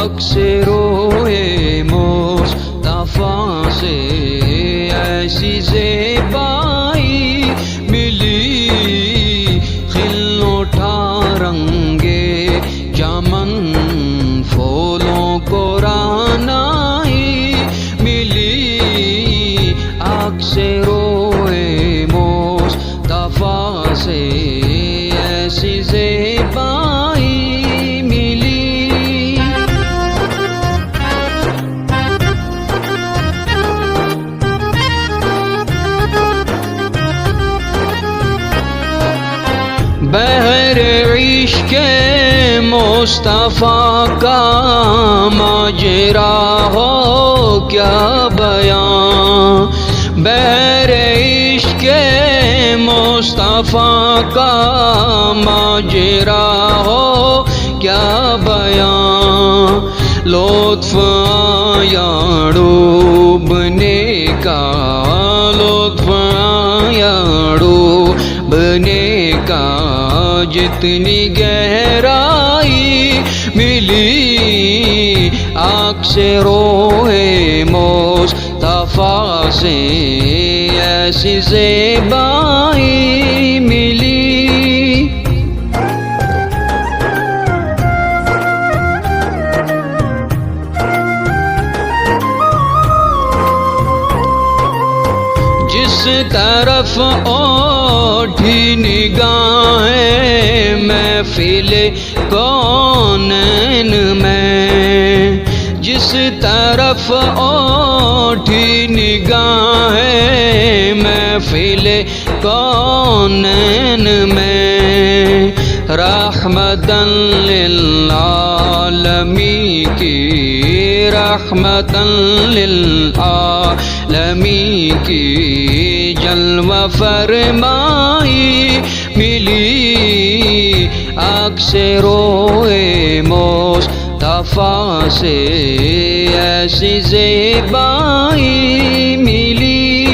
से रोए मुस्तफा से ऐसी ज़ेबाई मिली, खिल उठा रंगे चमन फूलों को रानाई मिली। आँख से रोए मुस्तफा से ऐसी ज़ेबाई मिली। बहरे इश्क़ मुस्तफा का माजरा हो क्या बयां। बहरे इश्क़ मुस्तफा का माजरा हो क्या बयां। लुत्फ़ आया डूबने का, लुत्फ़ आया डूबने का, जितनी गहराई मिली। आँख से रोए मुस्तफा से ऐसी ज़ेबाई मिली। जिस तरफ ओढ़ी निगाहें महफ़िले कौनैन में, जिस तरफ ओढ़ी निगाहें महफ़िले कौनैन में, रहमतन लिल आलमीन की, रहमतन लिल आलमीन की जलवा फरमाई मिली। आँख से रोए मुस्तफा से ऐसी ज़ेबाई मिली।